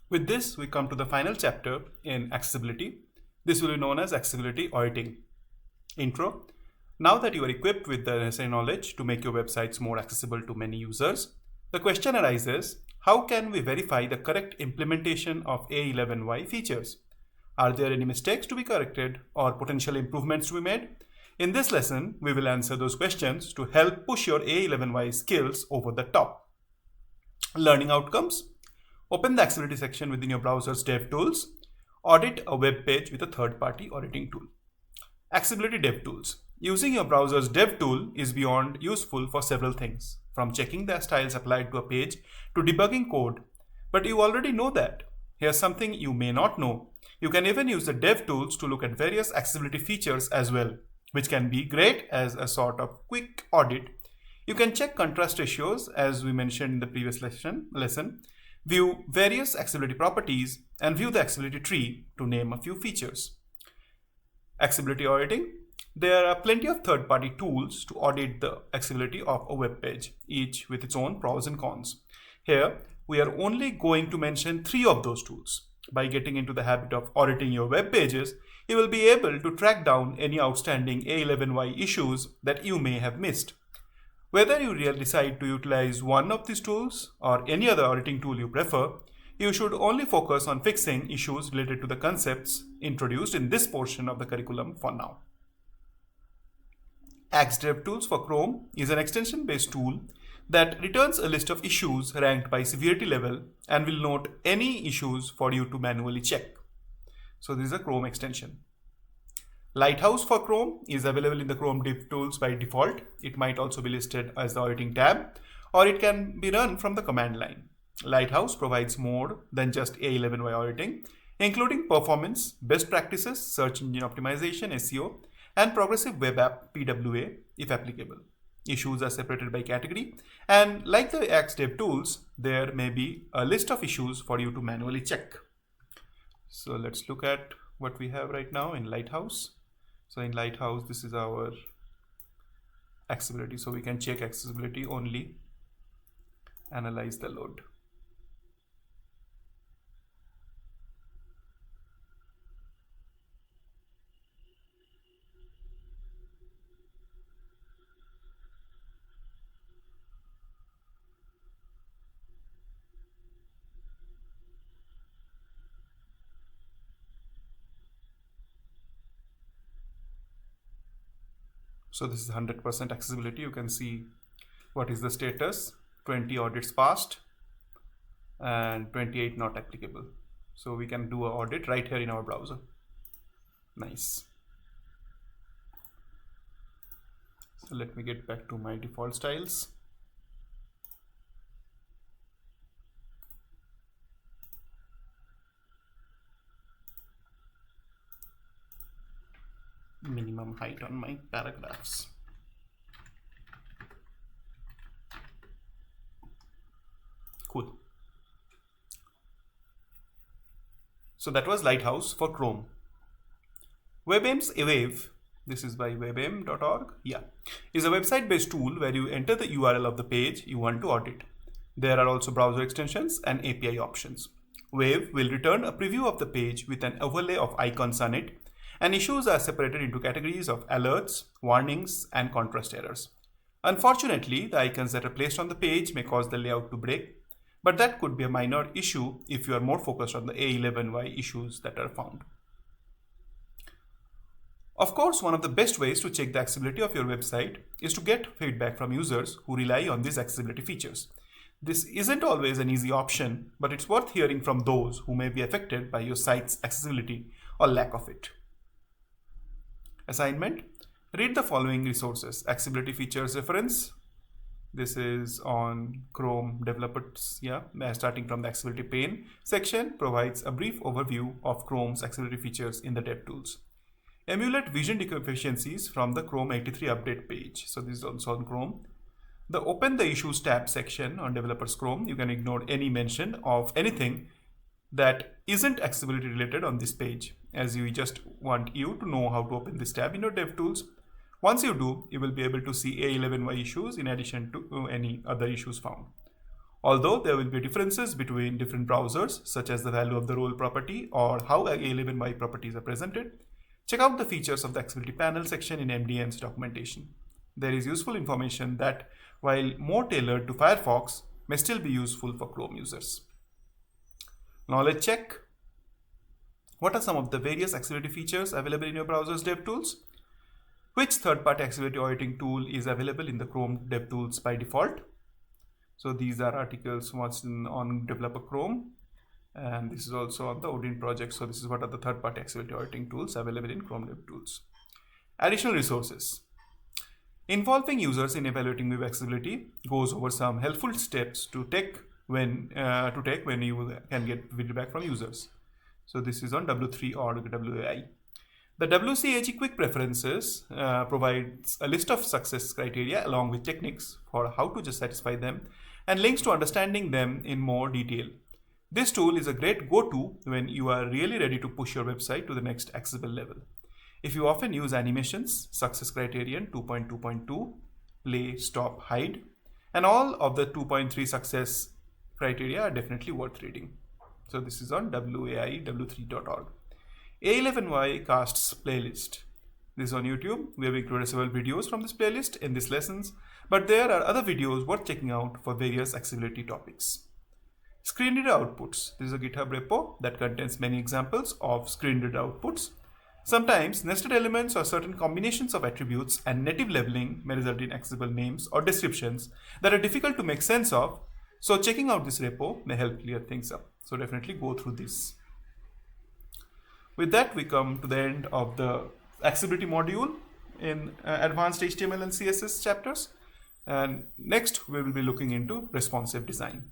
With this, we come to the final chapter in accessibility. This will be known as accessibility auditing. Intro. Now that you are equipped with the necessary knowledge to make your websites more accessible to many users, the question arises, how can we verify the correct implementation of A11Y features? Are there any mistakes to be corrected or potential improvements to be made? In this lesson, we will answer those questions to help push your A11Y skills over the top. Learning outcomes. Open the accessibility section within your browser's DevTools. Audit a web page with a third-party auditing tool. Accessibility DevTools. Using your browser's DevTool is beyond useful for several things, from checking the styles applied to a page to debugging code. But you already know that. Here's something you may not know. You can even use the DevTools to look at various accessibility features as well, which can be great as a sort of quick audit. You can check contrast ratios, as we mentioned in the previous lesson, view various accessibility properties, and view the accessibility tree, to name a few features. Accessibility auditing. There are plenty of third-party tools to audit the accessibility of a web page, each with its own pros and cons. Here, we are only going to mention 3 of those tools. By getting into the habit of auditing your web pages, you will be able to track down any outstanding A11Y issues that you may have missed. Whether you decide to utilize one of these tools or any other auditing tool you prefer, you should only focus on fixing issues related to the concepts introduced in this portion of the curriculum for now. Axe DevTools for Chrome is an extension-based tool that returns a list of issues ranked by severity level and will note any issues for you to manually check. So this is a Chrome extension. Lighthouse for Chrome is available in the Chrome DevTools by default. It might also be listed as the auditing tab, or it can be run from the command line. Lighthouse provides more than just A11Y auditing, including performance, best practices, search engine optimization, SEO, and progressive web app PWA if applicable. Issues are separated by category, and like the Axe DevTools, there may be a list of issues for you to manually check. So let's look at what we have right now in Lighthouse. So in Lighthouse, this is our accessibility. So we can check accessibility only, analyze the load. So this is 100% accessibility. You can see what is the status, 20 audits passed and 28 not applicable. So we can do an audit right here in our browser. Nice. So let me get back to my default styles. Minimum height on my paragraphs. Cool. So that was Lighthouse for Chrome. WebAIM's Wave, this is by webaim.org, is a website-based tool where you enter the URL of the page you want to audit. There are also browser extensions and API options. Wave will return a preview of the page with an overlay of icons on it, and issues are separated into categories of alerts, warnings, and contrast errors. Unfortunately, the icons that are placed on the page may cause the layout to break, but that could be a minor issue if you are more focused on the A11Y issues that are found. Of course, one of the best ways to check the accessibility of your website is to get feedback from users who rely on these accessibility features. This isn't always an easy option, but it's worth hearing from those who may be affected by your site's accessibility or lack of it. Assignment: read the following resources. Accessibility features reference. This is on Chrome developers, starting from the accessibility pane section, provides a brief overview of Chrome's accessibility features in the DevTools. Emulate vision deficiencies from the Chrome 83 update page. So this is also on Chrome. The Open the Issues tab section on Developers Chrome. You can ignore any mention of anything that isn't accessibility related on this page, as we just want you to know how to open this tab in your DevTools. Once you do, you will be able to see A11Y issues in addition to any other issues found. Although there will be differences between different browsers, such as the value of the role property or how A11y properties are presented, check out the features of the accessibility panel section in MDM's documentation. There is useful information that, while more tailored to Firefox, may still be useful for Chrome users. Knowledge check. What are some of the various accessibility features available in your browser's DevTools? Which third-party accessibility auditing tool is available in the Chrome DevTools by default? So these are articles on Developer Chrome, and this is also on the Odin project. So this is what are the third-party accessibility auditing tools available in Chrome DevTools. Additional resources. Involving users in evaluating web accessibility goes over some helpful steps to take when you can get feedback from users. So this is on w3.org WAI. The WCAG Quick Preferences provides a list of success criteria along with techniques for how to just satisfy them and links to understanding them in more detail. This tool is a great go-to when you are really ready to push your website to the next accessible level. If you often use animations, success criterion 2.2.2, play, stop, hide, and all of the 2.3 success criteria are definitely worth reading. So this is on WAI w3.org. A11y casts playlist. This is on YouTube. We have included several videos from this playlist in these lessons, but there are other videos worth checking out for various accessibility topics. Screen reader outputs. This is a GitHub repo that contains many examples of screen reader outputs. Sometimes nested elements or certain combinations of attributes and native labeling may result in accessible names or descriptions that are difficult to make sense of. So checking out this repo may help clear things up. So definitely go through this. With that, we come to the end of the accessibility module in advanced HTML and CSS chapters. And next, we will be looking into responsive design.